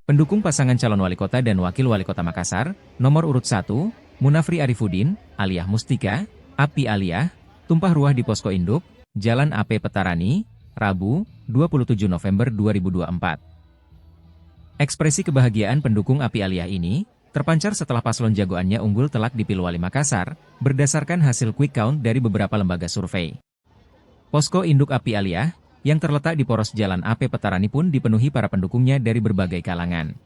Pendukung pasangan calon wali kota dan wakil wali kota Makassar, nomor urut 1, Munafri Arifudin, Aliyah Mustika, Api Aliyah, tumpah ruah di posko induk, Jalan AP Petarani, Rabu, 27 November 2024. Ekspresi kebahagiaan pendukung Api Aliyah ini terpancar setelah paslon jagoannya unggul telak di Pilwali Makassar, berdasarkan hasil quick count dari beberapa lembaga survei. Posko induk Api Aliyah yang terletak di poros Jalan AP Petarani pun dipenuhi para pendukungnya dari berbagai kalangan.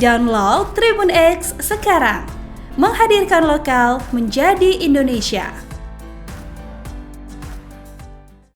Download Tribun X sekarang, menghadirkan lokal menjadi Indonesia.